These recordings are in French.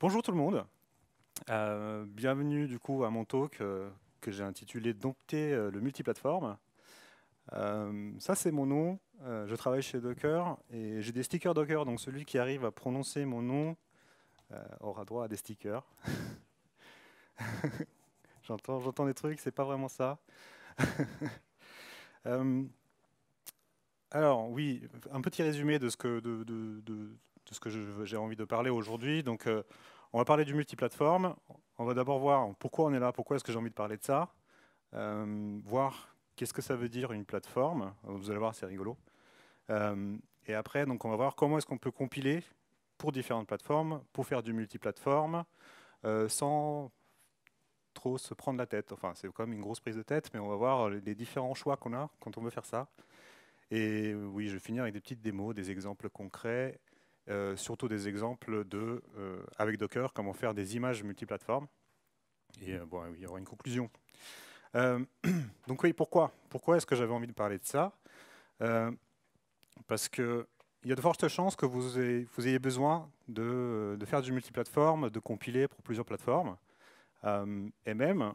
Bonjour tout le monde. Bienvenue du coup à mon talk que j'ai intitulé Dompter le multiplateforme. Ça c'est mon nom. Je travaille chez Docker et j'ai des stickers Docker. Donc celui qui arrive à prononcer mon nom aura droit à des stickers. J'entends des trucs, c'est pas vraiment ça. Euh, alors oui, un petit résumé de ce que, de ce que j'ai envie de parler aujourd'hui. Donc on va parler du multiplateforme. On va d'abord voir pourquoi on est là, pourquoi est-ce que j'ai envie de parler de ça. Voir qu'est-ce que ça veut dire une plateforme. Vous allez voir, c'est rigolo. Et après, donc, on va voir comment est-ce qu'on peut compiler pour différentes plateformes, pour faire du multiplateforme, sans trop se prendre la tête. Enfin, c'est comme une grosse prise de tête, mais on va voir les différents choix qu'on a quand on veut faire ça. Et oui, je vais finir avec des petites démos, des exemples concrets, surtout des exemples avec Docker, comment faire des images multiplateformes. Et bon, oui, il y aura une conclusion. Euh, donc oui, pourquoi? Pourquoi est-ce que j'avais envie de parler de ça? Euh, Parce qu'il y a de fortes chances que vous ayez besoin de faire du multiplateforme, de compiler pour plusieurs plateformes. Et même,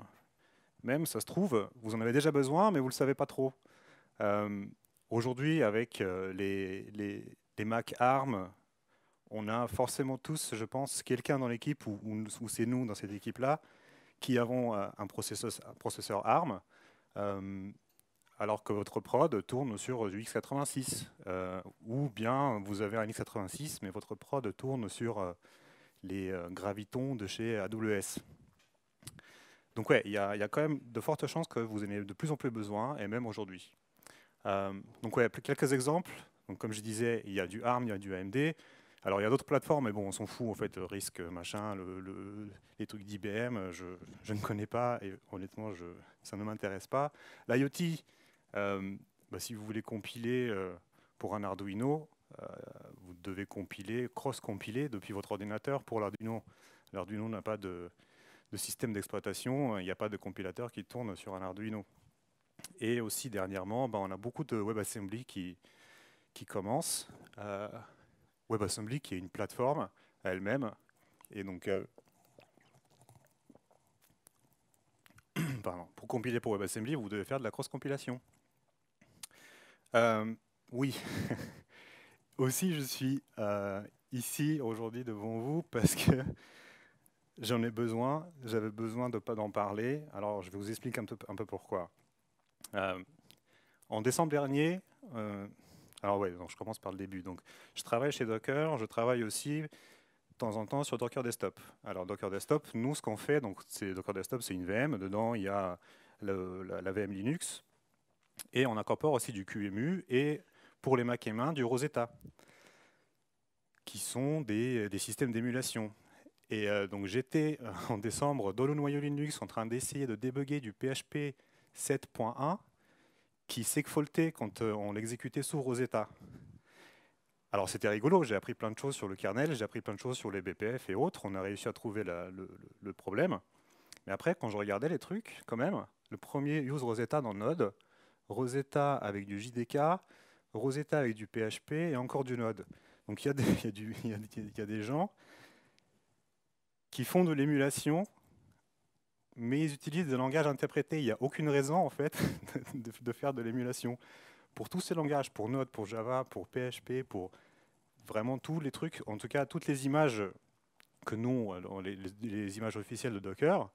ça se trouve, vous en avez déjà besoin, mais vous ne le savez pas trop. Euh, Aujourd'hui, avec les Mac ARM, on a forcément tous, je pense, quelqu'un dans l'équipe, ou c'est nous dans cette équipe-là, qui avons un processeur ARM. Euh, alors que votre prod tourne sur du x86. Ou bien vous avez un x86, mais votre prod tourne sur les gravitons de chez AWS. Donc ouais, il y a quand même de fortes chances que vous en ayez de plus en plus besoin, et même aujourd'hui. Donc ouais, quelques exemples. Donc comme je disais, il y a du ARM, il y a du AMD. Alors il y a d'autres plateformes, mais bon, on s'en fout en fait, risque, machin, les trucs d'IBM, je ne connais pas et honnêtement, ça ne m'intéresse pas. L'IoT, bah, si vous voulez compiler pour un Arduino, euh, vous devez compiler, cross-compiler depuis votre ordinateur pour l'Arduino. L'Arduino n'a pas de système d'exploitation, il n'y a pas de compilateur qui tourne sur un Arduino. Et aussi dernièrement, bah, on a beaucoup de WebAssembly qui commencent. WebAssembly qui est une plateforme à elle-même. Et donc, pardon, pour compiler pour WebAssembly, vous devez faire de la cross-compilation. Euh, oui, aussi je suis ici aujourd'hui devant vous parce que j'en ai besoin, j'avais besoin de pas d'en parler. Alors je vais vous expliquer un peu pourquoi. Euh, En décembre dernier, alors ouais, donc je commence par le début. Donc je travaille chez Docker, je travaille aussi de temps en temps sur Docker Desktop. Alors Docker Desktop, nous ce qu'on fait, donc c'est Docker Desktop, c'est une VM. Dedans il y a la VM Linux et on incorpore aussi du QEMU et pour les Mac et main du Rosetta, qui sont des systèmes d'émulation. Et donc j'étais en décembre dans le noyau Linux en train d'essayer de débugger du PHP 7.1 qui s'exfaultait quand on l'exécutait sous Rosetta. Alors c'était rigolo, j'ai appris plein de choses sur le kernel, j'ai appris plein de choses sur les BPF et autres, on a réussi à trouver le problème. Mais après, quand je regardais les trucs, quand même, le premier use Rosetta dans Node, Rosetta avec du JDK, Rosetta avec du PHP et encore du Node. Donc il y a des gens qui font de l'émulation, mais ils utilisent des langages interprétés. Il n'y a aucune raison en fait de faire de l'émulation. Pour tous ces langages, pour Node, pour Java, pour PHP, pour vraiment tous les trucs, en tout cas toutes les images que nous, les images officielles de Docker,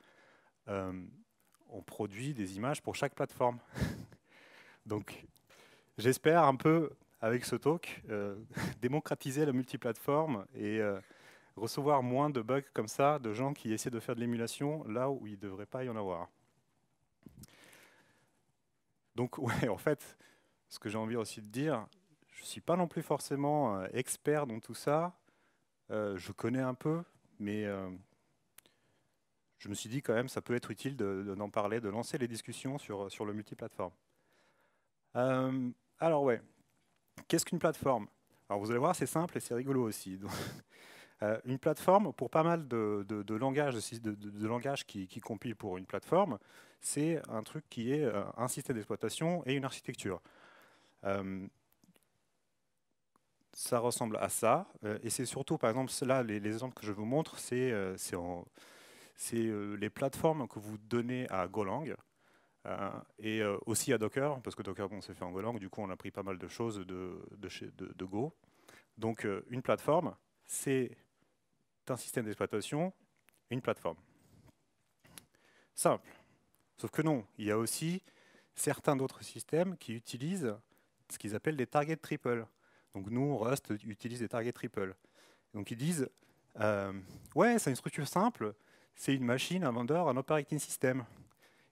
euh, on produit des images pour chaque plateforme. Donc j'espère un peu, avec ce talk, démocratiser la multiplateforme et recevoir moins de bugs comme ça, de gens qui essaient de faire de l'émulation là où il ne devrait pas y en avoir. Donc ouais, en fait, ce que j'ai envie aussi de dire, je ne suis pas non plus forcément expert dans tout ça. Je connais un peu, mais je me suis dit quand même ça peut être utile d'en parler, de lancer les discussions sur le multiplateforme. Euh, alors ouais, qu'est-ce qu'une plateforme? Alors vous allez voir, c'est simple et c'est rigolo aussi. Donc, une plateforme, pour pas mal de langages, de langages qui compilent pour une plateforme, c'est un truc qui est un système d'exploitation et une architecture. Euh, ça ressemble à ça. Et c'est surtout, par exemple, là, les exemples que je vous montre, c'est les plateformes que vous donnez à Golang et aussi à Docker, parce que Docker, bon, c'est fait en Golang, du coup, on a pris pas mal de choses de Go. Donc, une plateforme, c'est un système d'exploitation, une plateforme. Simple. Sauf que non, il y a aussi certains d'autres systèmes qui utilisent ce qu'ils appellent des target triples. Donc nous, Rust utilise des target triples. Donc ils disent, ouais, c'est une structure simple, c'est une machine, un vendeur, un operating system.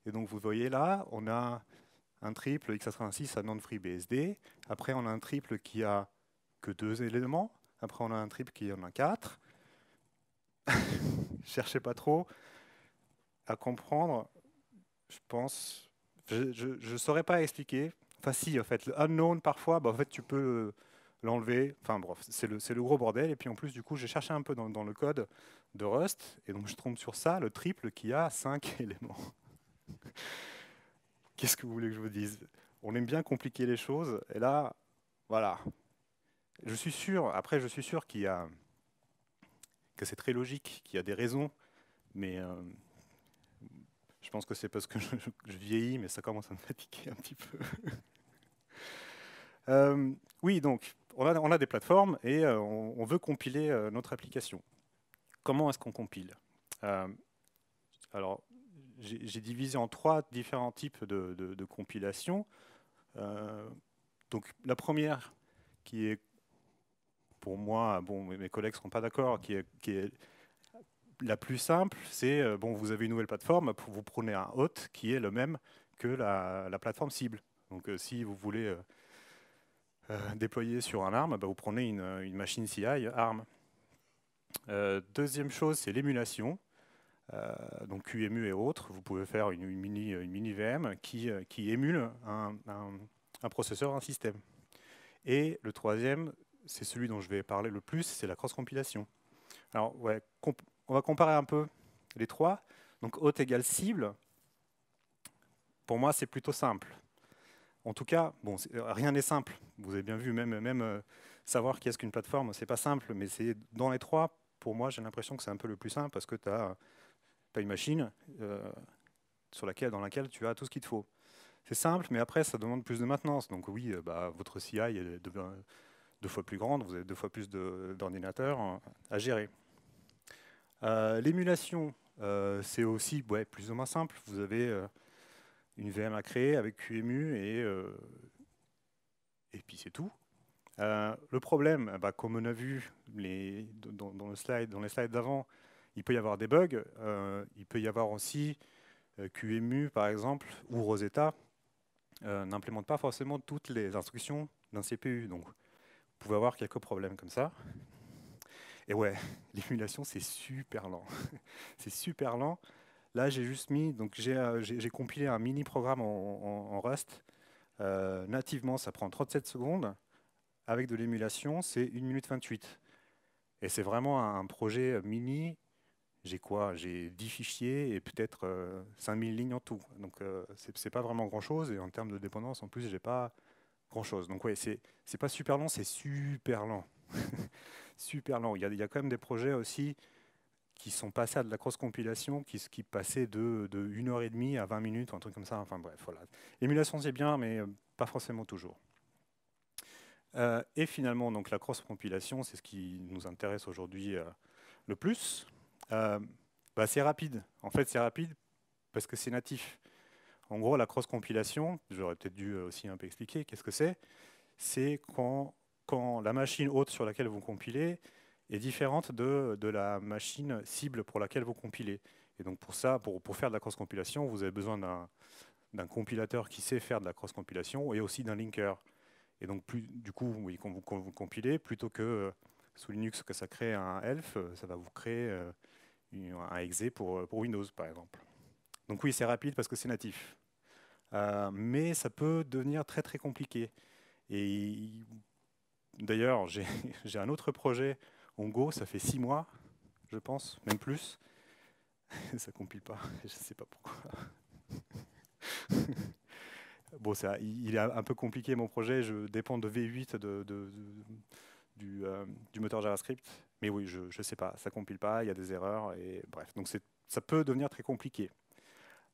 Et donc vous voyez là, on a un triple x86 à non-free BSD. Après, on a un triple qui a que 2 éléments. Après, on a un triple qui en a 4. Cherchez pas trop à comprendre, je pense. Je ne saurais pas expliquer. Enfin, si, en fait, le unknown, parfois, bah, en fait, tu peux l'enlever. Enfin, bref, c'est le gros bordel. Et puis, en plus, du coup, j'ai cherché un peu dans le code de Rust. Et donc, je tombe sur ça, le triple qui a 5 éléments. Qu'est-ce que vous voulez que je vous dise? On aime bien compliquer les choses. Et là, voilà. Je suis sûr, après, je suis sûr que c'est très logique, qu'il y a des raisons. Mais je pense que c'est parce que je vieillis, mais ça commence à me fatiguer un petit peu. Oui, donc, on a des plateformes et on veut compiler notre application. Comment est-ce qu'on compile? Alors, j'ai divisé en 3 différents types de compilation. Donc, la première, qui est, pour moi, bon, mes collègues ne seront pas d'accord, qui est la plus simple, c'est, bon, vous avez une nouvelle plateforme, vous prenez un hôte qui est le même que la plateforme cible. Donc, si vous voulez déployer sur un ARM, bah, vous prenez une machine CI ARM. Deuxième chose, c'est l'émulation. Donc QEMU et autres, vous pouvez faire une mini VM qui émule un processeur, un système. Et le troisième, c'est celui dont je vais parler le plus, c'est la cross-compilation. Alors, ouais, on va comparer un peu les trois. Donc, hôte égale cible, pour moi, c'est plutôt simple. En tout cas, bon, rien n'est simple. Vous avez bien vu, même savoir qu'est-ce qu'une plateforme, c'est pas simple, mais c'est dans les trois, pour moi, j'ai l'impression que c'est un peu le plus simple parce que tu as une machine dans laquelle tu as tout ce qu'il te faut. C'est simple, mais après, ça demande plus de maintenance. Donc oui, bah, votre CI est 2 fois plus grande, vous avez 2 fois plus d'ordinateurs à gérer. L'émulation, c'est aussi plus ou moins simple. Vous avez une VM à créer avec QEMU et puis c'est tout. Le problème, bah, comme on a vu dans les slides d'avant, il peut y avoir des bugs. Il peut y avoir aussi QEMU, par exemple, ou Rosetta, n'implémente pas forcément toutes les instructions d'un CPU. Donc, vous pouvez avoir quelques problèmes comme ça. Et ouais, l'émulation, c'est super lent. C'est super lent. Là, j'ai juste mis, donc j'ai compilé un mini programme en Rust. Nativement, ça prend 37 secondes. Avec de l'émulation, c'est 1 minute 28. Et c'est vraiment un projet mini. J'ai quoi? J'ai 10 fichiers et peut-être 5000 lignes en tout. Donc, c'est pas vraiment grand-chose. Et en termes de dépendance, en plus, j'ai pas grand-chose. Donc, ouais, c'est pas super lent, c'est super lent. Super lent. Il y a quand même des projets aussi qui sont passés à de la cross-compilation, qui passaient de 1h30 à 20 minutes, un truc comme ça. Enfin bref, voilà. L'émulation, c'est bien, mais pas forcément toujours. Et finalement, donc, la cross-compilation, c'est ce qui nous intéresse aujourd'hui le plus. Bah, c'est rapide. En fait, c'est rapide parce que c'est natif. En gros, la cross-compilation, j'aurais peut-être dû aussi un peu expliquer qu'est-ce que c'est. C'est quand la machine hôte sur laquelle vous compilez est différente de la machine cible pour laquelle vous compilez. Et donc pour ça, pour faire de la cross-compilation, vous avez besoin d'un compilateur qui sait faire de la cross-compilation et aussi d'un linker. Et donc du coup, oui, quand vous compilez, plutôt que sous Linux que ça crée un elf, ça va vous créer un exe pour Windows, par exemple. Donc oui, c'est rapide parce que c'est natif. Mais ça peut devenir très très compliqué. Et d'ailleurs, j'ai un autre projet en Go, ça fait 6 mois, je pense, même plus. Ça compile pas, je ne sais pas pourquoi. Bon, il est un peu compliqué mon projet, je dépends de V8 du moteur JavaScript. Mais oui, je ne sais pas, ça compile pas, il y a des erreurs, et bref. Donc ça peut devenir très compliqué.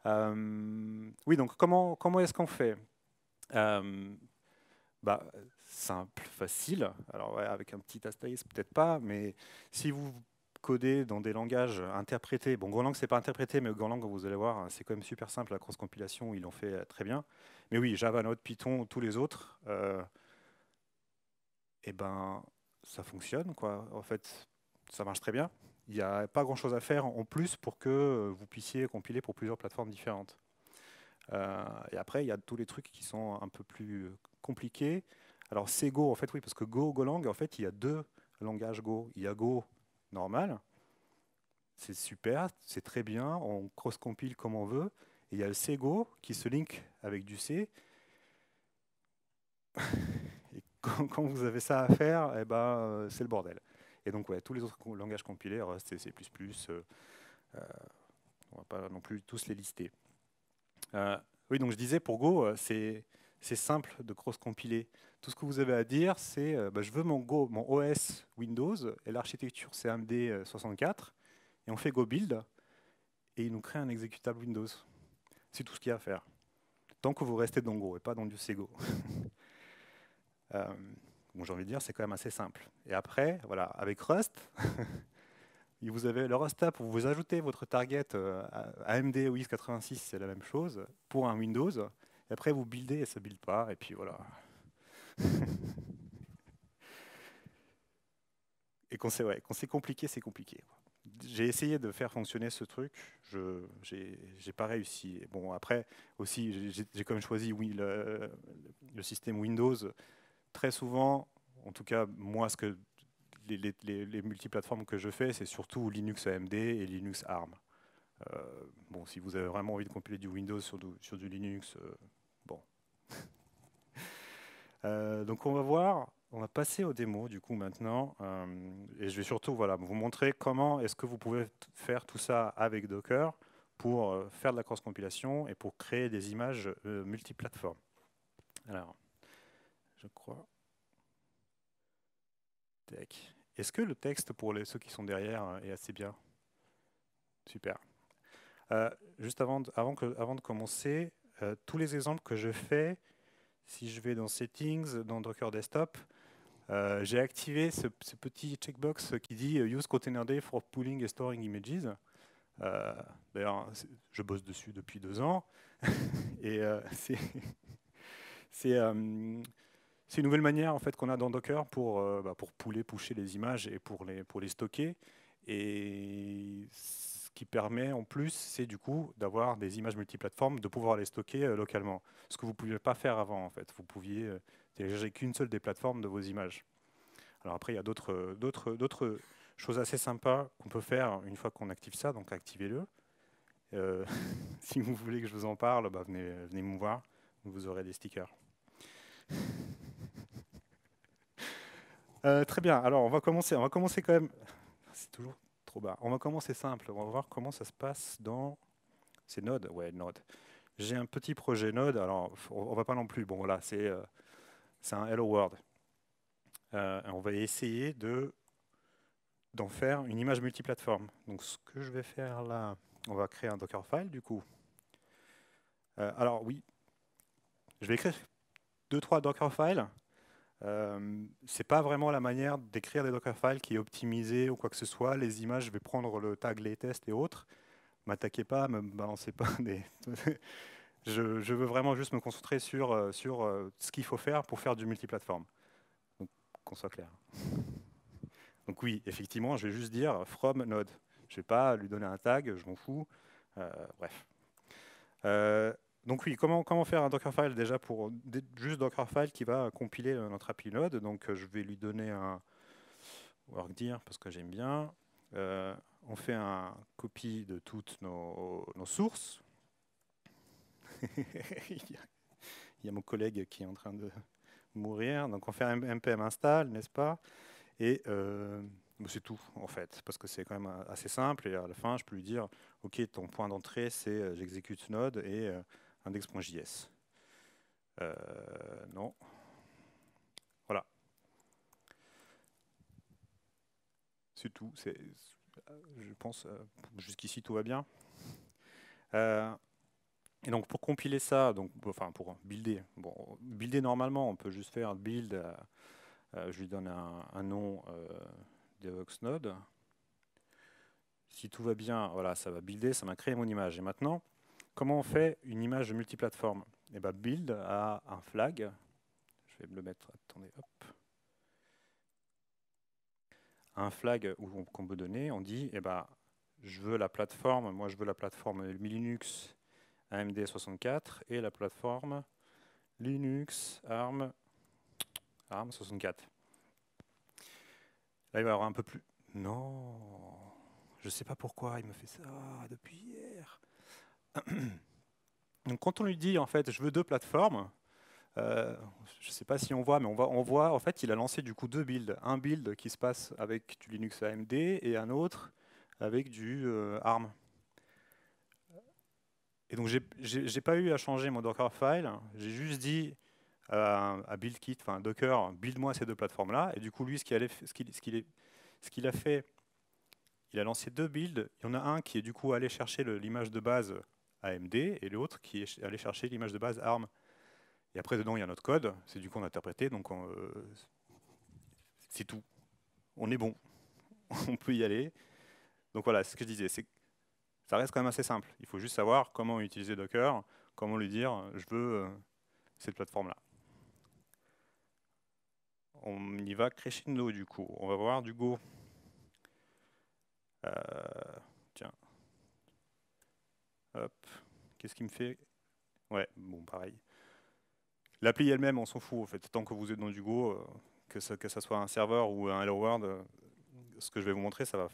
Oui, donc comment est-ce qu'on fait? Bah, simple, facile. Alors ouais, avec un petit astérisque, peut-être pas, mais si vous codez dans des langages interprétés, bon, Golang, c'est pas interprété, mais Golang, vous allez voir, c'est quand même super simple, la cross-compilation, ils l'ont fait très bien. Mais oui, Java, Node, Python, tous les autres, eh ben, ça fonctionne, quoi. En fait, ça marche très bien. Il n'y a pas grand-chose à faire en plus pour que vous puissiez compiler pour plusieurs plateformes différentes. Et après, il y a tous les trucs qui sont un peu plus compliqués. Alors, c'est Go, en fait, oui, parce que Golang, en fait, il y a deux langages Go. Il y a Go normal, c'est super, c'est très bien, on cross-compile comme on veut. Et il y a le CGO qui se link avec du C. Et quand vous avez ça à faire, eh ben, c'est le bordel. Et donc, ouais, tous les autres langages compilés, Rust et C++, on va pas non plus tous les lister. Oui, donc je disais, pour Go, c'est simple de cross-compiler. Tout ce que vous avez à dire, c'est bah, je veux mon Go, mon OS Windows, et l'architecture c'est AMD 64, et on fait Go build, et il nous crée un exécutable Windows. C'est tout ce qu'il y a à faire. Tant que vous restez dans Go et pas dans du Sego. Bon, j'ai envie de dire, c'est quand même assez simple. Et après, voilà, avec Rust, vous avez le Rust app où vous ajoutez votre target AMD ou x86, c'est la même chose, pour un Windows. Et après, vous buildez et ça ne build pas. Et puis voilà. Et quand c'est compliqué, c'est compliqué. J'ai essayé de faire fonctionner ce truc, j'ai pas réussi. Bon, après, aussi, j'ai quand même choisi le système Windows. Très souvent, en tout cas, moi, les multiplateformes que je fais, c'est surtout Linux AMD et Linux ARM. Bon, si vous avez vraiment envie de compiler du Windows sur du Linux, bon. Donc on va voir, on va passer aux démos du coup maintenant, et je vais surtout voilà, vous montrer comment est-ce que vous pouvez faire tout ça avec Docker pour faire de la cross-compilation et pour créer des images multiplateformes. Alors, je crois. Est-ce que le texte pour ceux qui sont derrière est assez bien? Super. Juste avant de commencer, tous les exemples que je fais, si je vais dans Settings, dans Docker Desktop, j'ai activé ce petit checkbox qui dit Use Containerd for pulling and storing images. D'ailleurs, je bosse dessus depuis 2 ans. Et c'est une nouvelle manière en fait, qu'on a dans Docker pour pusher les images et pour les stocker. Et ce qui permet en plus, c'est du coup d'avoir des images multiplateformes, de pouvoir les stocker localement. Ce que vous ne pouviez pas faire avant en fait. Vous pouviez télécharger qu'une seule des plateformes de vos images. Alors après, il y a d'autres choses assez sympas qu'on peut faire une fois qu'on active ça, donc activez-le. Si vous voulez que je vous en parle, bah venez me voir, vous aurez des stickers. Très bien, alors on va commencer quand même, c'est toujours trop bas, on va commencer simple, on va voir comment ça se passe dans, c'est Node, ouais Node. J'ai un petit projet Node, alors on va pas non plus, bon voilà, c'est un Hello World. On va essayer d'en faire une image multiplateforme. Donc ce que je vais faire là, on va créer un Dockerfile du coup. Alors oui, je vais écrire 2-3 Dockerfiles. C'est pas vraiment la manière d'écrire des Dockerfiles qui est optimisée ou quoi que ce soit. Les images, je vais prendre le tag latest et autres. M'attaquez pas, me balancez pas des... je veux vraiment juste me concentrer sur ce qu'il faut faire pour faire du multiplateforme. Donc qu'on soit clair. Donc oui, effectivement, je vais juste dire from node. Je ne vais pas lui donner un tag, je m'en fous. Bref. Donc oui, comment faire un Dockerfile déjà pour juste Dockerfile qui va compiler notre appli Node. Donc je vais lui donner un workdir parce que j'aime bien. On fait un copie de toutes nos sources. Il y a mon collègue qui est en train de mourir. Donc on fait un npm install, n'est-ce pas? Et c'est tout en fait, parce que c'est quand même assez simple. Et à la fin, je peux lui dire, OK, ton point d'entrée, c'est j'exécute Node et index.js. Non. Voilà. C'est tout. Je pense, jusqu'ici, tout va bien. Et donc, pour compiler ça, donc, enfin, pour builder, bon, builder normalement, on peut juste faire build, je lui donne un nom Devoxx Node. Si tout va bien, voilà, ça va builder, ça m'a créé mon image. Et maintenant, comment on fait une image multiplateforme? Eh ben, build a un flag. Je vais me le mettre, attendez, hop. Un flag qu'on peut donner, on dit, eh ben, je veux la plateforme, moi je veux la plateforme Linux AMD 64 et la plateforme Linux ARM 64. Là, il va y avoir un peu plus... Non, je ne sais pas pourquoi il me fait ça depuis hier. Donc quand on lui dit, en fait, je veux deux plateformes, je ne sais pas si on voit, mais on voit, en fait, il a lancé du coup deux builds. Un build qui se passe avec du Linux AMD et un autre avec du ARM. Et donc, j'ai pas eu à changer mon Dockerfile. J'ai juste dit à BuildKit, enfin Docker, build-moi ces deux plateformes-là. Et du coup, lui, ce qu'il a fait, il a lancé deux builds. Il y en a un qui est du coup allé chercher l'image de base AMD et l'autre qui est allé chercher l'image de base ARM. Et après, dedans, il y a notre code. C'est du coup on a interprété. Donc, c'est tout. On est bon. On peut y aller. Donc voilà, c'est ce que je disais. Ça reste quand même assez simple. Il faut juste savoir comment utiliser Docker, comment lui dire je veux cette plateforme-là. On y va crescendo du coup. On va voir du Go. Tiens. Hop. Qu'est-ce qui me fait? Ouais, bon, pareil. L'appli elle-même, on s'en fout en fait. Tant que vous êtes dans du Go, que ça soit un serveur ou un Hello World, ce que je vais vous montrer, ça va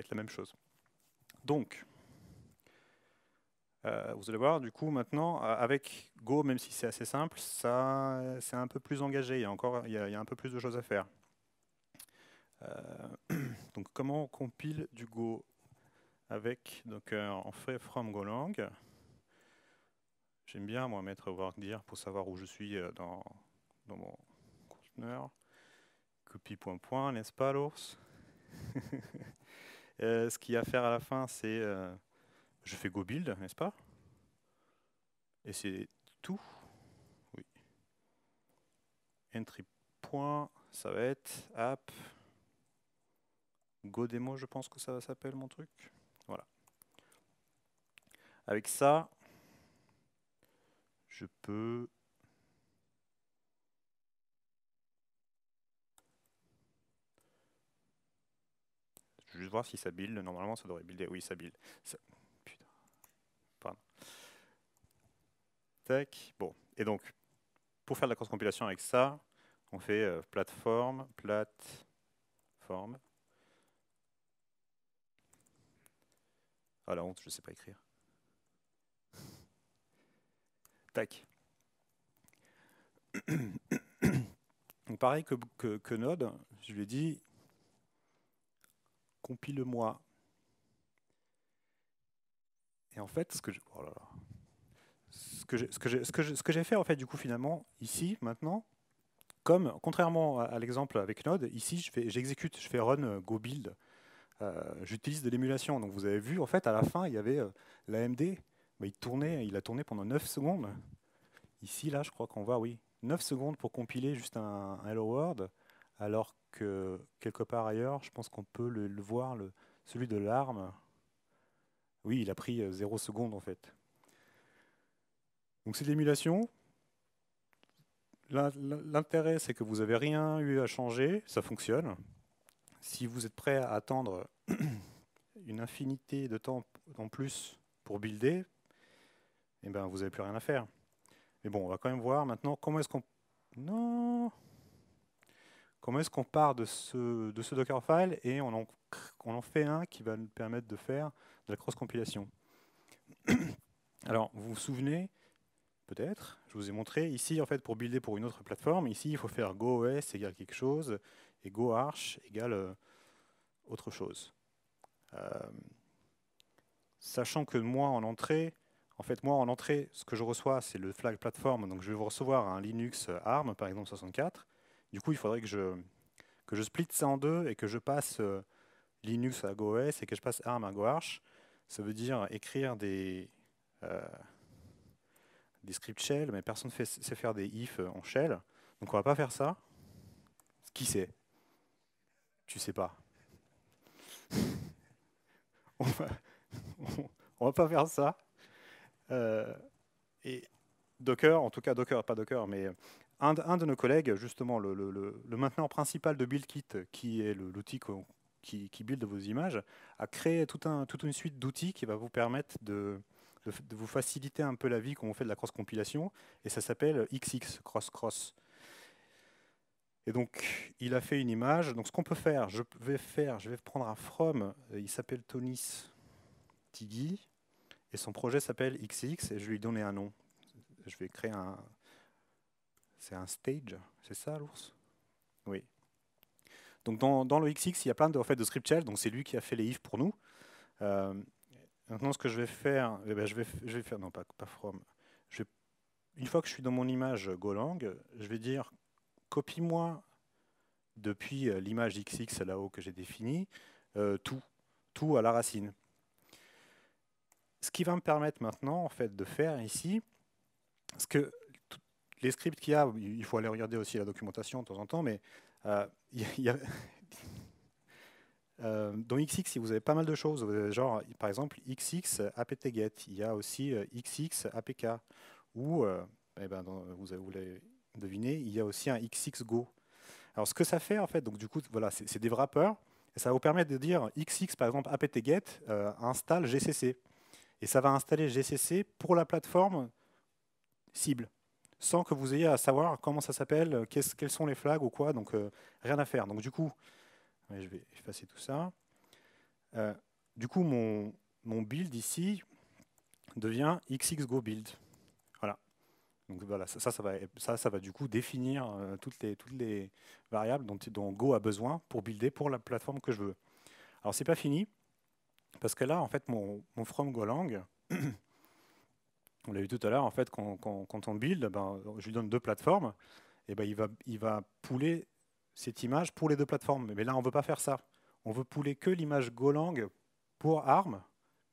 être la même chose. Donc, vous allez voir, du coup, maintenant, avec Go, même si c'est assez simple, c'est un peu plus engagé. Il y a un peu plus de choses à faire. Donc, comment on compile du Go avec Docker en fait from Golang? J'aime bien, moi, mettre workdir pour savoir où je suis dans mon conteneur. Copie point, n'est-ce pas, l'ours? Ce qu'il y a à faire à la fin, c'est je fais go build, n'est-ce pas? Et c'est tout. Oui. Entry point, ça va être app go démo, je pense que ça s'appelle mon truc. Voilà. Avec ça, je peux juste voir si ça build. Normalement, ça devrait builder. Oui, ça build. Putain. Pardon. Tac. Bon. Et donc, pour faire de la cross-compilation avec ça, on fait plateforme. Ah la honte, je ne sais pas écrire. Tac. Donc pareil que Node, je lui ai dit compile-moi. Et en fait, ce que j'ai fait en fait du coup finalement ici maintenant, comme contrairement à l'exemple avec Node, ici j'exécute, je fais run go build. J'utilise de l'émulation. Donc vous avez vu en fait à la fin il y avait l'AMD, bah, il a tourné pendant 9 secondes. Ici là je crois qu'on voit oui 9 secondes pour compiler juste un Hello World, alors que quelque part ailleurs je pense qu'on peut le voir celui de l'ARM. Oui, il a pris 0 secondes en fait. Donc c'est de l'émulation. L'intérêt, c'est que vous n'avez rien eu à changer, ça fonctionne. Si vous êtes prêt à attendre une infinité de temps en plus pour builder, eh ben, vous n'avez plus rien à faire. Mais bon, on va quand même voir maintenant comment est-ce qu'on... Non. Comment est-ce qu'on part de ce Dockerfile et on en fait un qui va nous permettre de faire de la cross-compilation. Alors, vous vous souvenez, peut-être, je vous ai montré, ici, en fait, pour builder pour une autre plateforme, ici, il faut faire GoOS égale quelque chose, et GoArch égale autre chose. Sachant que moi, en entrée, ce que je reçois, c'est le flag platform, donc je vais recevoir un Linux ARM, par exemple 64. Du coup, il faudrait que je split ça en deux et que je passe Linux à GoOS et que je passe ARM à GoArch, ça veut dire écrire des scripts shell, mais personne ne sait faire des if en shell. Donc on va pas faire ça. Qui sait? Tu sais pas. On va, on va pas faire ça. Euh, et Docker, en tout cas Docker, pas Docker, mais un de nos collègues, justement, le mainteneur principal de BuildKit, qui est l'outil qui build vos images, a créé toute une suite d'outils qui va vous permettre de vous faciliter un peu la vie quand on fait de la cross-compilation, et ça s'appelle XX, cross-cross. Et donc, il a fait une image. Donc, ce qu'on peut faire, je vais prendre un from, il s'appelle Tonis Tigui, et son projet s'appelle XX, et je vais lui donner un nom. Je vais créer c'est un stage, c'est ça l'ours? Oui. Donc dans le XX, il y a plein de script shell, donc c'est lui qui a fait les if pour nous. Euh, Maintenant, ce que je vais faire, eh ben, je vais faire, non pas from, une fois que je suis dans mon image Golang, je vais dire copie-moi depuis l'image XX là-haut que j'ai définie, tout à la racine. Ce qui va me permettre maintenant en fait de faire ici, parce que les scripts qu'il y a, il faut aller regarder aussi la documentation de temps en temps, mais dans XX, si vous avez pas mal de choses, vous avez genre par exemple XX apt-get, il y a aussi XX apk, ou eh ben, vous l'avez deviné, il y a aussi un XX go. Alors ce que ça fait en fait, donc du coup voilà, c'est des wrappers, et ça va vous permettre de dire XX par exemple apt-get installe GCC, et ça va installer GCC pour la plateforme cible, sans que vous ayez à savoir comment ça s'appelle, quels sont les flags ou quoi, donc rien à faire. Donc du coup, je vais effacer tout ça. Du coup, mon build ici devient XXGo build. Voilà. Donc voilà, ça va du coup définir toutes les variables dont Go a besoin pour builder pour la plateforme que je veux. Alors c'est pas fini, parce que là, en fait, mon from Golang, on l'a vu tout à l'heure, en fait, quand on build, ben, je lui donne deux plateformes, et ben, il va pooler cette image pour les deux plateformes. Mais là, on ne veut pas faire ça. On veut pooler que l'image Golang pour ARM,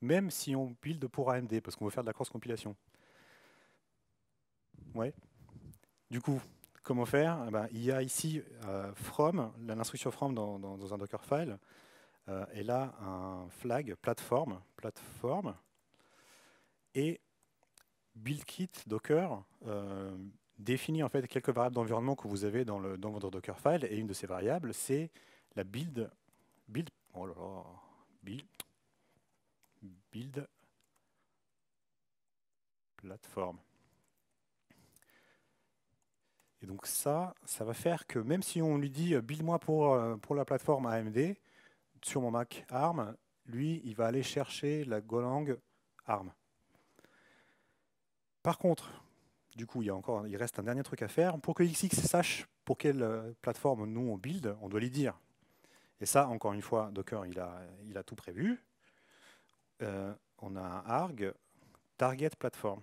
même si on build pour AMD, parce qu'on veut faire de la cross-compilation. Ouais. Du coup, comment faire? Eh ben, il y a ici from, l'instruction from dans un Dockerfile, et là un flag plateforme, et BuildKit Docker définit en fait quelques variables d'environnement que vous avez dans votre Dockerfile, et une de ces variables, c'est la build plateforme. Et donc ça va faire que même si on lui dit build-moi pour la plateforme AMD, sur mon Mac ARM, lui, il va aller chercher la Golang ARM. Par contre, du coup, il reste un dernier truc à faire. Pour que XX sache pour quelle plateforme nous on build, on doit lui dire. Et ça, encore une fois, Docker, il a tout prévu. On a un arg target platform.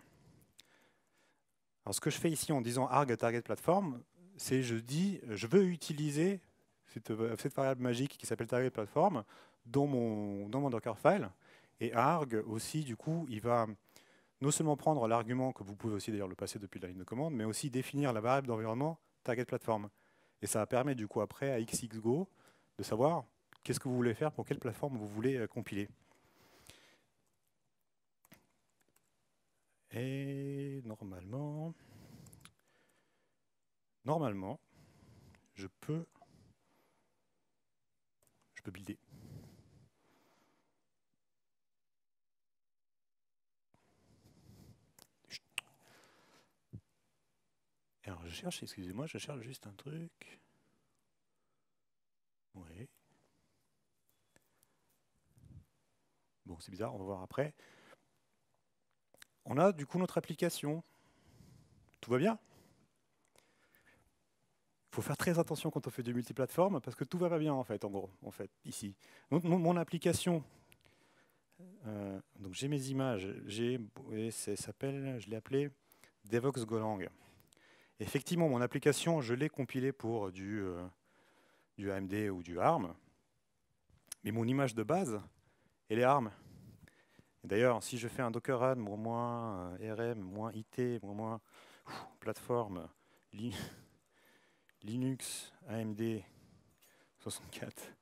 Alors, ce que je fais ici en disant arg target platform, c'est je dis, je veux utiliser cette variable magique qui s'appelle target platform dans mon Dockerfile. Et arg aussi, du coup, il va non seulement prendre l'argument, que vous pouvez aussi d'ailleurs le passer depuis la ligne de commande, mais aussi définir la variable d'environnement target platform. Et ça va permettre du coup après à XXGo de savoir qu'est-ce que vous voulez faire, pour quelle plateforme vous voulez compiler. Et normalement, je peux builder. Alors je cherche, excusez-moi, je cherche juste un truc. Oui. Bon, c'est bizarre, on va voir après. On a du coup notre application. Tout va bien? Il faut faire très attention quand on fait du multiplateforme parce que tout va pas bien en fait, ici. Donc mon application, donc j'ai mes images, je l'ai appelé Devox Golang. Effectivement, mon application, je l'ai compilée pour du AMD ou du ARM, Mais mon image de base, elle est ARM. D'ailleurs, si je fais un docker add -rm -it plateforme Linux AMD 64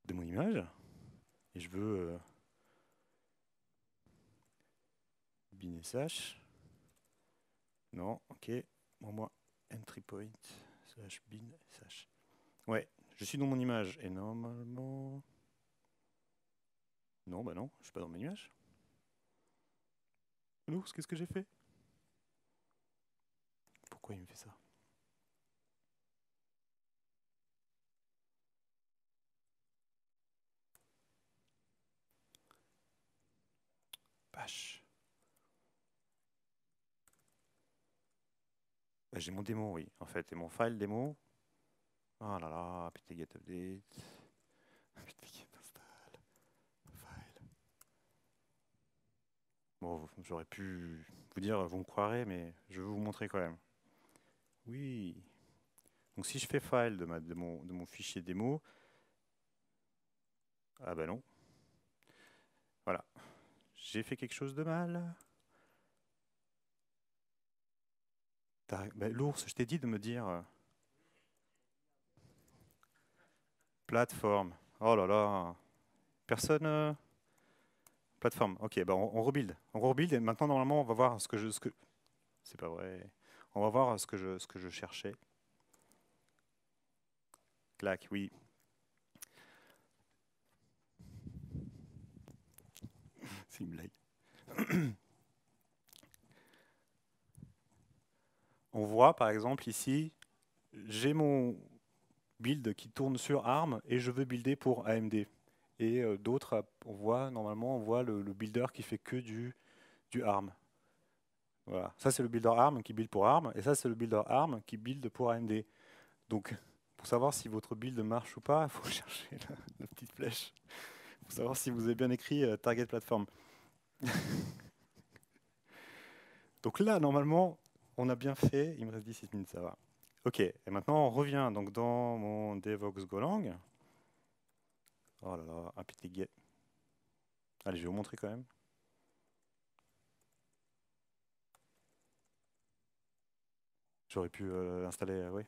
de mon image, et je veux bin sh, non, ok, entry point slash bin sh. Ouais, je suis dans mon image, et normalement... Non, bah non, je suis pas dans mon image. Ours, qu'est-ce que j'ai fait? Pourquoi il me fait ça? Bash. Bah, j'ai mon démo, oui, en fait, et mon file démo. Oh là là, apt-get update. Apt-get install. File. Bon, j'aurais pu vous dire, vous me croirez, mais je vais vous montrer quand même. Oui. Donc si je fais file de mon fichier démo, ah bah non. Voilà. J'ai fait quelque chose de mal. Bah, l'ours, je t'ai dit de me dire plateforme. Oh là là. Personne. Plateforme. Ok, bah on rebuild. On rebuild et maintenant normalement on va voir ce que je. C'est pas vrai. On va voir ce que je cherchais. Clac, oui. C'est une blague. On voit par exemple ici, j'ai mon build qui tourne sur ARM et je veux builder pour AMD. Et d'autres, on voit le builder qui fait que du ARM. Voilà. Ça, c'est le builder ARM qui build pour ARM, et ça, c'est le builder ARM qui build pour AMD. Donc, pour savoir si votre build marche ou pas, il faut chercher la petite flèche. Pour savoir si vous avez bien écrit Target Platform. Donc là, normalement, on a bien fait. Il me reste 17 minutes, ça va. Ok, et maintenant, on revient donc dans mon Devox Golang. Oh là là, apt-get. Allez, je vais vous montrer quand même. J'aurais pu l'installer, oui.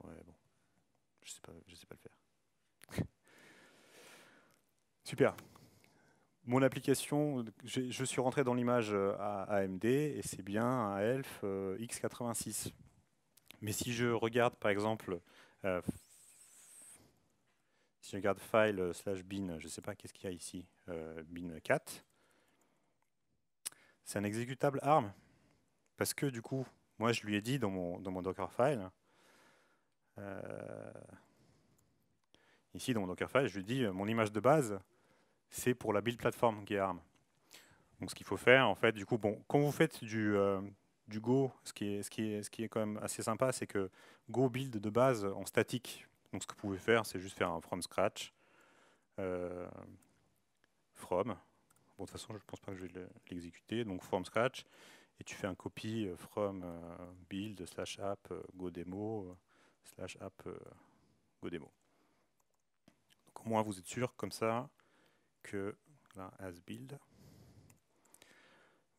Ouais, bon, je sais pas le faire. Super. Mon application, je suis rentré dans l'image à AMD et c'est bien un ELF x86. Mais si je regarde par exemple, euh, si je regarde file /bin, je ne sais pas qu'est-ce qu'il y a ici, bin 4, c'est un exécutable ARM. Parce que du coup, moi je lui ai dit dans mon Dockerfile, ici dans mon Dockerfile, je lui ai dit mon image de base, c'est pour la build platform qui est ARM. Donc ce qu'il faut faire, en fait, du coup, bon, quand vous faites du Go, ce qui est quand même assez sympa, c'est que Go build de base en statique. Donc ce que vous pouvez faire, c'est juste faire un from scratch, euh, from. Bon, de toute façon, je ne pense pas que je vais l'exécuter. Donc from scratch, et tu fais un copy from build slash app go demo slash app go demo. Donc au moins, vous êtes sûr comme ça que là, as build.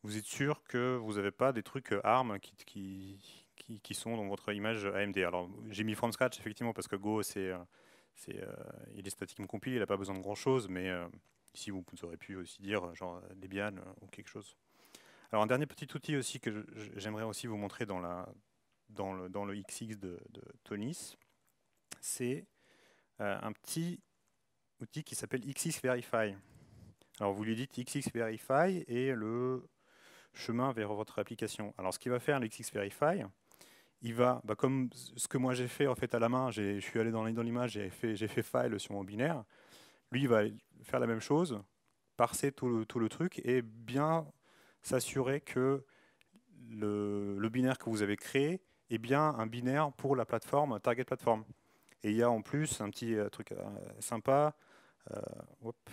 Vous êtes sûr que vous n'avez pas des trucs ARM qui sont dans votre image AMD. Alors, j'ai mis from scratch, effectivement, parce que Go, il est statiquement compilé, il n'a pas besoin de grand-chose, mais ici, vous auriez pu aussi dire genre Debian ou quelque chose. Alors, un dernier petit outil aussi que j'aimerais aussi vous montrer dans le XX de Tonis, c'est un petit outil qui s'appelle XX Verify. Alors, vous lui dites XX Verify et le chemin vers votre application. Alors, ce qu'il va faire, le XX Verify, il va, comme ce que moi j'ai fait en fait à la main, je suis allé dans l'image, j'ai fait file sur mon binaire. Lui, il va faire la même chose, parser tout le truc et bien s'assurer que le binaire que vous avez créé est bien un binaire pour la plateforme Target Platform. Et il y a en plus un petit truc sympa. Hop.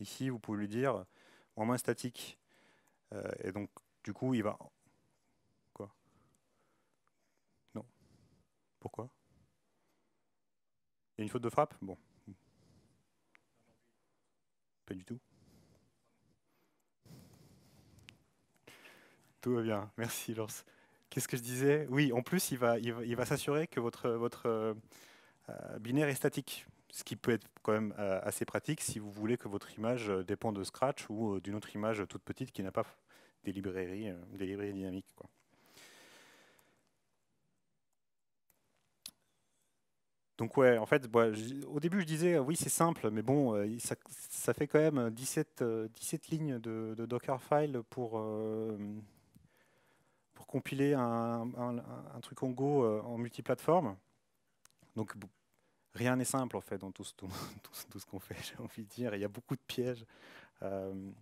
Ici, vous pouvez lui dire en main statique. Et donc, du coup, il va... Quoi? Non. Pourquoi? Il y a une faute de frappe? Bon, pas du tout. Tout va bien. Merci, Lance. Qu'est-ce que je disais? Oui, en plus, il va s'assurer que votre binaire est statique, ce qui peut être quand même assez pratique si vous voulez que votre image dépend de Scratch ou d'une autre image toute petite qui n'a pas des librairies dynamiques, quoi. Donc ouais, en fait, au début je disais oui c'est simple, mais bon, ça fait quand même 17 lignes de Dockerfile pour compiler un truc en Go en multiplateforme. Donc bon, rien n'est simple en fait dans tout ce qu'on fait, j'ai envie de dire. Il y a beaucoup de pièges. Euh,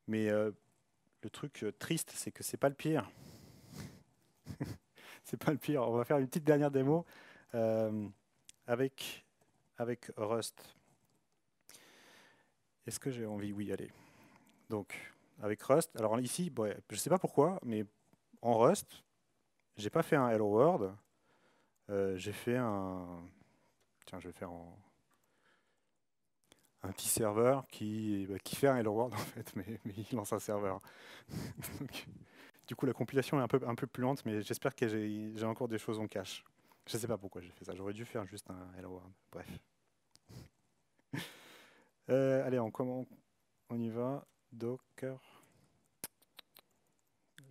mais le truc triste, c'est que c'est pas le pire. C'est pas le pire. On va faire une petite dernière démo euh, avec, avec Rust. Est-ce que j'ai envie? Oui, allez. Donc, avec Rust. Alors ici, bon, ouais, je sais pas pourquoi, mais en Rust, j'ai pas fait un Hello World. J'ai fait un. Tiens, je vais faire un petit serveur qui fait un Hello World en fait, mais il lance un serveur. Donc, du coup, la compilation est un peu plus lente, mais j'espère que j'ai encore des choses en cache. Je sais pas pourquoi j'ai fait ça. J'aurais dû faire juste un Hello World. Bref. Allez, on y va. Docker.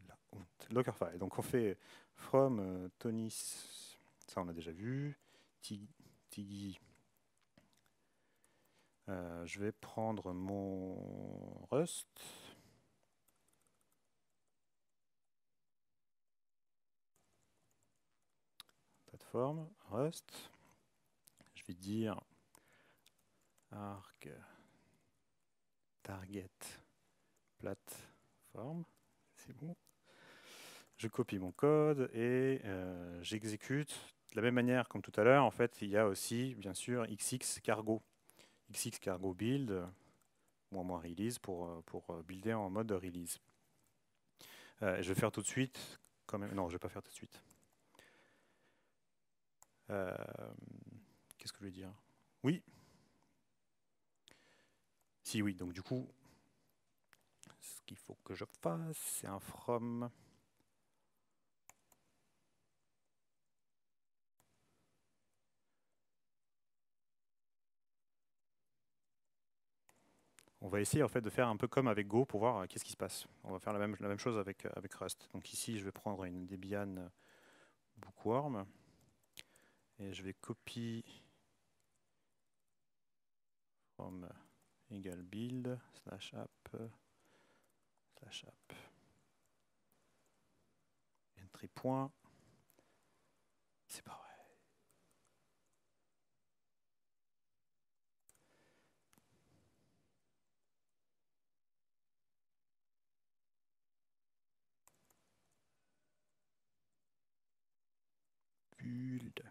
La honte. Dockerfile. Donc on fait from Tonis. Ça, on a déjà vu. Tiggy. Je vais prendre mon Rust. Plateforme. Rust. Je vais dire arg target plateforme. C'est bon. Je copie mon code et j'exécute de la même manière comme tout à l'heure. En fait, il y a aussi, bien sûr, XX cargo. XX cargo build, moins release pour builder en mode release. Je vais faire tout de suite, quand même. Non, je ne vais pas faire tout de suite. Euh, Qu'est-ce que je vais dire? Oui. Si, oui. Donc, du coup, ce qu'il faut que je fasse, c'est un from. On va essayer en fait de faire un peu comme avec Go pour voir qu'est-ce qui se passe. On va faire la même chose avec Rust. Donc ici, je vais prendre une Debian bookworm et je vais copier from égale build /app entry point. C'est pas vrai. Build.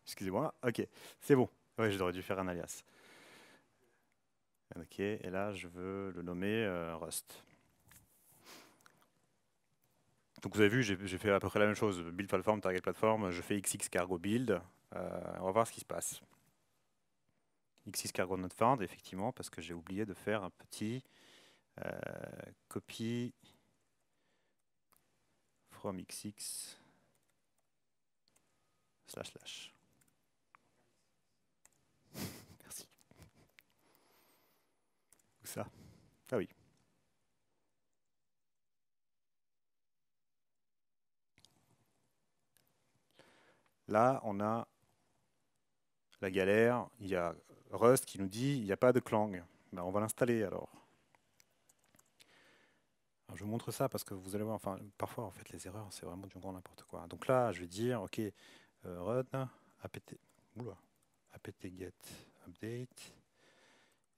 Excusez-moi. Ok, c'est bon. Ouais, j'aurais dû faire un alias. Ok, et là, je veux le nommer Rust. Donc vous avez vu, j'ai fait à peu près la même chose. Build platform, target platform. Je fais XX cargo build. On va voir ce qui se passe. XX cargo not found, effectivement, parce que j'ai oublié de faire un petit copy from XX //. Merci. Où ça? Ah oui. Là, on a la galère. Il y a Rust qui nous dit il n'y a pas de Clang. Ben, on va l'installer alors. Alors, je vous montre ça parce que vous allez voir, enfin, parfois, en fait, les erreurs, c'est vraiment du grand n'importe quoi. Donc là, je vais dire, OK, run apt, oula, apt-get update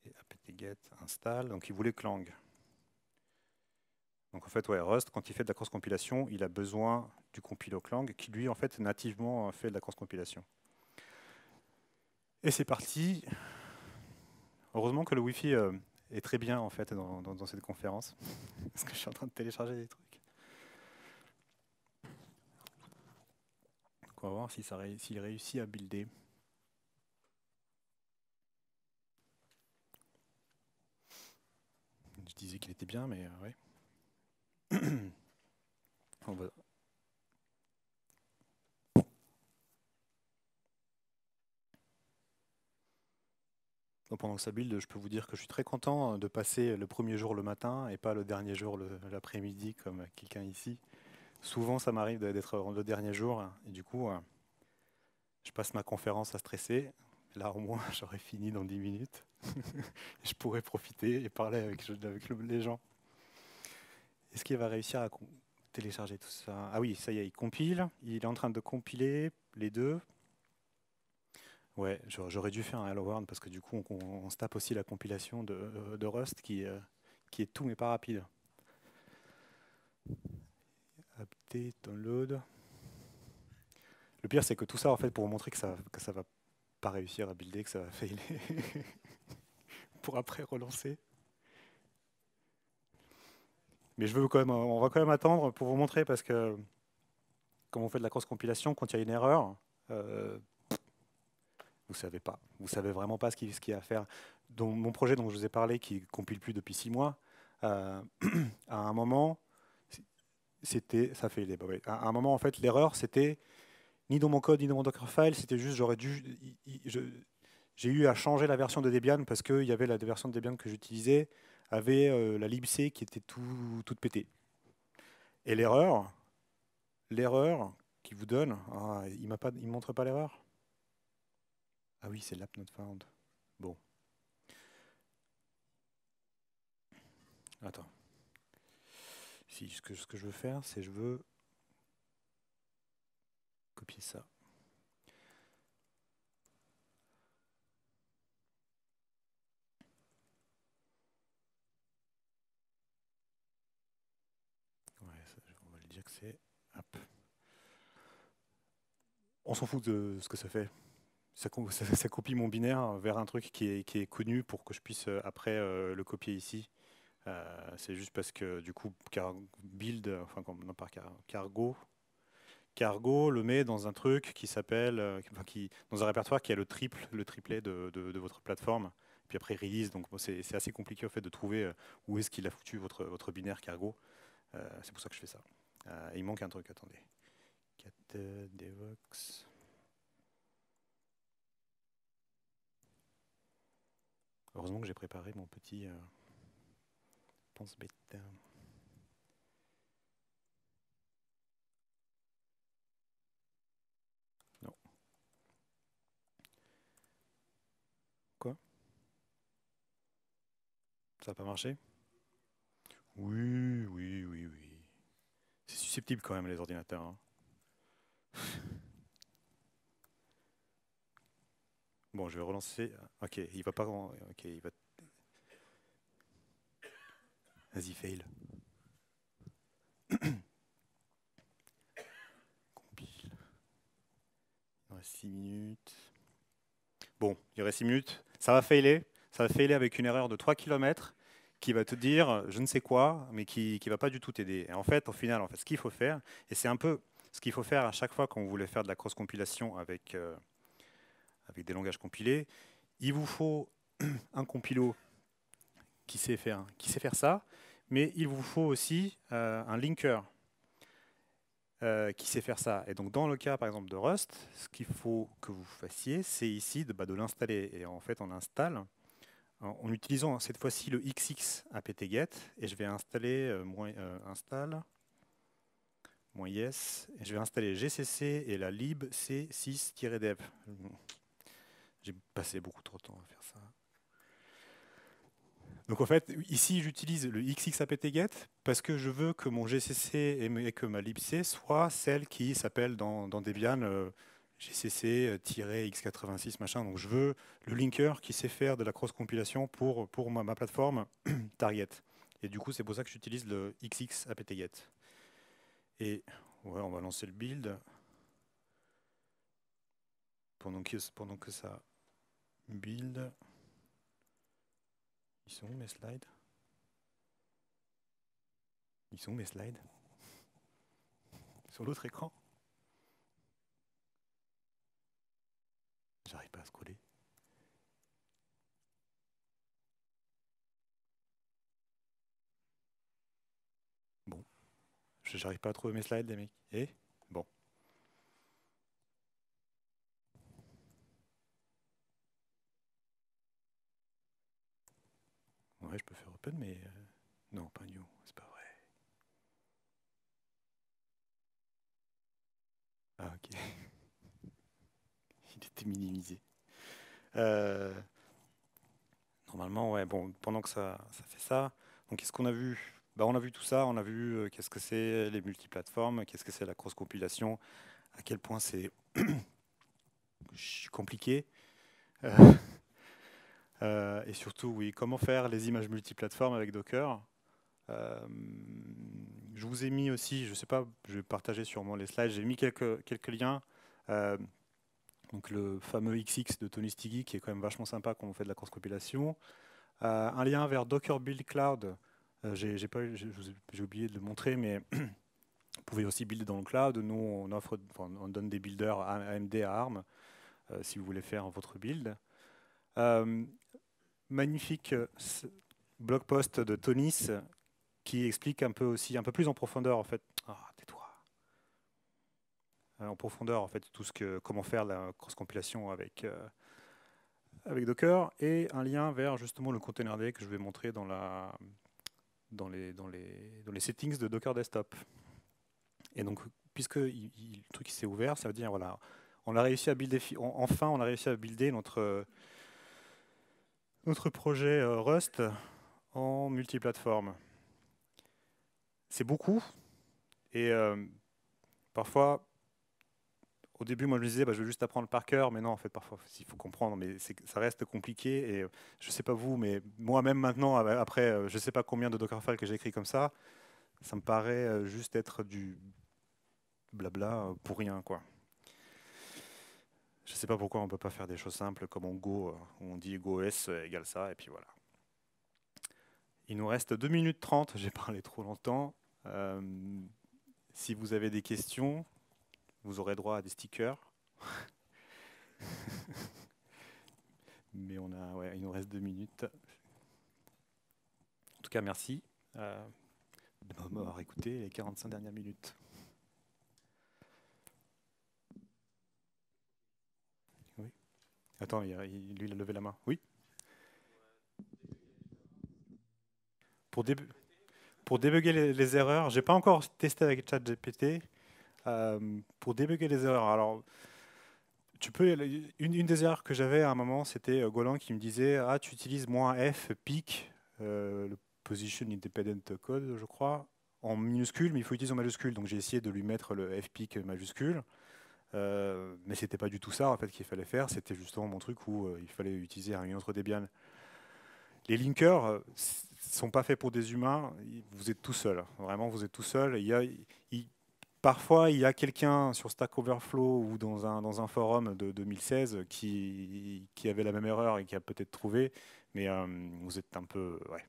et apt-get install. Donc, il voulait Clang. Donc, en fait, ouais, Rust, quand il fait de la cross-compilation, il a besoin du compilo Clang qui, lui, en fait, nativement fait de la cross-compilation. Et c'est parti. Heureusement que le Wi-Fi est très bien en fait dans cette conférence, parce que je suis en train de télécharger des trucs. Donc on va voir si s'il réussit à builder. Je disais qu'il était bien, mais ouais. On va- Donc, pendant que ça build, je peux vous dire que je suis très content de passer le premier jour le matin et pas le dernier jour l'après-midi comme quelqu'un ici. Souvent, ça m'arrive d'être le dernier jour et du coup, je passe ma conférence à stresser. Là, au moins, j'aurai fini dans 10 minutes. Je pourrai profiter et parler avec les gens. Est-ce qu'il va réussir à télécharger tout ça? Ah oui, ça y est, il compile. Il est en train de compiler les deux. Ouais, j'aurais dû faire un Hello World parce que du coup, on se tape aussi la compilation de Rust qui est tout mais pas rapide. Update, download. Le pire, c'est que tout ça, en fait, pour vous montrer que ça va pas réussir à builder, que ça va failer, pour après relancer. Mais on va quand même attendre pour vous montrer parce que quand on fait de la cross-compilation, quand il y a une erreur, euh, vous savez pas. Vous savez vraiment pas ce qu'il y a à faire. Dans mon projet dont je vous ai parlé, qui compile plus depuis 6 mois, euh, à un moment, ça fait bah ouais. À un moment, en fait, l'erreur, c'était ni dans mon code, ni dans mon Dockerfile, c'était juste, j'ai eu à changer la version de Debian parce qu'il y avait la version de Debian que j'utilisais avait la libc qui était toute pétée. Et l'erreur qui vous donne, il me montre pas l'erreur. Ah oui, c'est l'app not found. Bon, attends. Si, ce que je veux faire, c'est je veux copier ça. Ouais, on va lui dire que c'est. Hop. On s'en fout de ce que ça fait. Ça copie mon binaire vers un truc qui est connu pour que je puisse après le copier ici. C'est juste parce que du coup, build, enfin non pas Cargo le met dans un truc qui s'appelle, dans un répertoire qui a le triplet de votre plateforme. Puis après release, donc bon, c'est assez compliqué au fait de trouver où est-ce qu'il a foutu votre binaire Cargo. C'est pour ça que je fais ça. Il manque un truc, attendez. Cat devox. Heureusement que j'ai préparé mon petit pense bêta. Non. Quoi? Ça n'a pas marché? Oui, oui, oui, oui. C'est susceptible quand même les ordinateurs, hein. Bon, je vais relancer. Ok, il va pas. Ok, il va. Vas-y, fail. Compile. Il reste 6 minutes. Bon, il reste 6 minutes. Ça va failer. Ça va failer avec une erreur de 3 km qui va te dire je ne sais quoi, mais qui ne va pas du tout t'aider. Et en fait, au final, ce qu'il faut faire, et c'est un peu ce qu'il faut faire à chaque fois quand vous voulez faire de la cross-compilation avec des langages compilés, il vous faut un compilo qui sait faire ça, mais il vous faut aussi un linker qui sait faire ça. Et donc dans le cas par exemple de Rust, ce qu'il faut que vous fassiez, c'est ici de l'installer. Et en fait, on l'installe en utilisant cette fois-ci le XX apt-get. Et je vais installer install -yes. Et je vais installer GCC et la lib c6-dev. J'ai passé beaucoup trop de temps à faire ça. Donc en fait, ici j'utilise le XX apt-get parce que je veux que mon GCC et que ma libc soient celles qui s'appellent dans Debian GCC-x86 machin. Donc je veux le linker qui sait faire de la cross-compilation pour ma plateforme target. Et du coup, c'est pour ça que j'utilise le XX apt-get. Et ouais, on va lancer le build pendant que ça build. Ils sont où mes slides? Ils sont où mes slides? Sur l'autre écran? J'arrive pas à scroller. Bon, j'arrive pas à trouver mes slides, les mecs. Et bon. Ouais, je peux faire open, mais non, pas new, c'est pas vrai. Ah, ok. Il était minimisé. Euh, Normalement, ouais, bon, pendant que ça fait ça, donc qu'est-ce qu'on a vu? Bah, on a vu tout ça, on a vu qu'est-ce que c'est les multiplateformes, qu'est-ce que c'est la cross-compilation, à quel point c'est compliqué, euh, et surtout, oui, comment faire les images multiplateformes avec Docker. Euh, je vous ai mis aussi, je sais pas, je vais partager sûrement les slides, j'ai mis quelques liens. Euh, donc le fameux XX de Tony Stiggy qui est quand même vachement sympa quand on fait de la cross-compilation. Un lien vers Docker Build Cloud. J'ai oublié de le montrer, mais vous pouvez aussi build dans le cloud. Nous, on donne des builders AMD à ARM si vous voulez faire votre build. Euh, Magnifique blog post de Tonis qui explique un peu aussi, un peu plus en profondeur en fait. Ah, tais-toi. En profondeur en fait comment faire la cross-compilation avec Docker et un lien vers justement le containerd que je vais montrer dans les settings de Docker Desktop. Et donc, puisque le truc s'est ouvert, ça veut dire, voilà, on a réussi à builder, enfin, on a réussi à builder notre projet Rust en multiplateforme. C'est beaucoup, et parfois, au début, moi, je me disais, bah, je vais juste apprendre par cœur, mais non, en fait, parfois, il faut comprendre, mais ça reste compliqué, et je sais pas vous, mais moi-même maintenant, après, je sais pas combien de Dockerfile que j'ai écrit comme ça me paraît juste être du blabla pour rien, quoi. Je ne sais pas pourquoi on ne peut pas faire des choses simples comme en Go, où on dit GoS égale ça, et puis voilà. Il nous reste 2 minutes 30, j'ai parlé trop longtemps. Euh, Si vous avez des questions, vous aurez droit à des stickers. Mais il nous reste 2 minutes. En tout cas, merci de m'avoir écouté les 45 dernières minutes. Oui. Attends, lui, il a levé la main. Oui. Pour, dé pour débugger les erreurs, j'ai pas encore testé avec ChatGPT. Pour débugger les erreurs, alors une des erreurs que j'avais à un moment, c'était Golang qui me disait ah tu utilises -f peak, le position independent code, je crois, en minuscule, mais il faut utiliser en majuscule. Donc j'ai essayé de lui mettre le f peak majuscule, mais c'était pas du tout ça en fait qu'il fallait faire. C'était justement mon truc où il fallait utiliser une autre Debian. Les linkers sont pas faits pour des humains. Vous êtes tout seul. Vraiment, vous êtes tout seul. Parfois, il y a quelqu'un sur Stack Overflow ou dans un forum de 2016 qui avait la même erreur et qui a peut-être trouvé, mais vous êtes un peu... Ouais,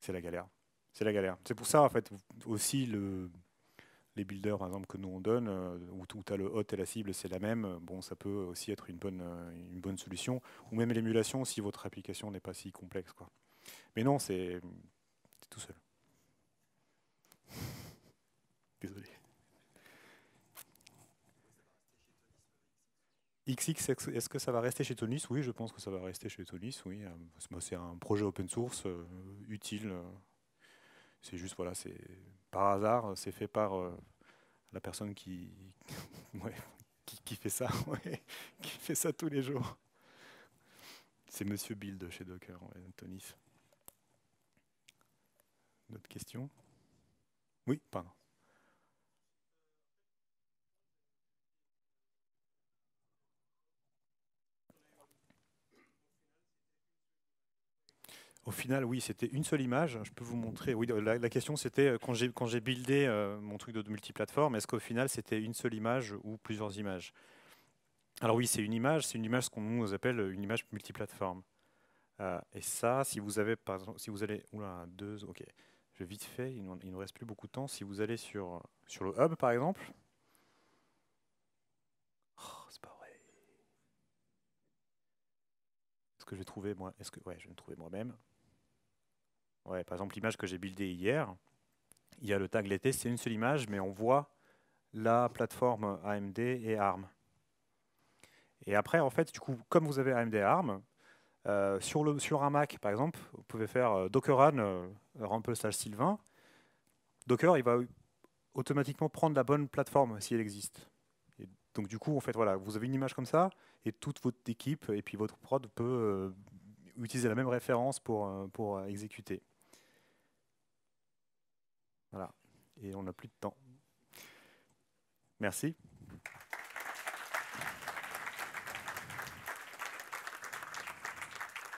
c'est la galère. C'est la galère. C'est pour ça, en fait, aussi, les builders, par exemple, que nous on donne, où tu as le hot et la cible, c'est la même, bon, ça peut aussi être une bonne solution, ou même l'émulation si votre application n'est pas si complexe, quoi. Mais non, c'est tout seul. Désolé. XX, est-ce que ça va rester chez Tonis? Oui, je pense que ça va rester chez Tonis, oui. C'est un projet open source utile. C'est juste, voilà, c'est par hasard, c'est fait par la personne ouais, qui fait ça, ouais, qui fait ça tous les jours. C'est Monsieur Build chez Docker, ouais, Tonis. D'autres questions? Oui, pardon. Au final, oui, c'était une seule image. Je peux vous montrer. Oui, la question c'était quand j'ai buildé mon truc de multiplateforme, est-ce qu'au final c'était une seule image ou plusieurs images? Alors oui, c'est une image ce qu'on nous appelle une image multiplateforme. Et ça, si vous avez, par exemple, si vous allez, oula, ok, je vais vite fait, il ne nous reste plus beaucoup de temps. Si vous allez sur le hub, par exemple, oh, c'est pas vrai. Est-ce que je vais trouver moi, ouais, je vais le trouver moi-même. Ouais, par exemple, l'image que j'ai buildée hier, il y a le tag latest, c'est une seule image, mais on voit la plateforme AMD et ARM. Et après, en fait, du coup, comme vous avez AMD et ARM, sur un Mac, par exemple, vous pouvez faire Dockerrun Rumple/Sylvain. Docker, il va automatiquement prendre la bonne plateforme si elle existe. Et donc du coup, en fait, voilà, vous avez une image comme ça, et toute votre équipe et puis votre prod peut utiliser la même référence pour exécuter. Voilà. Et on n'a plus de temps. Merci.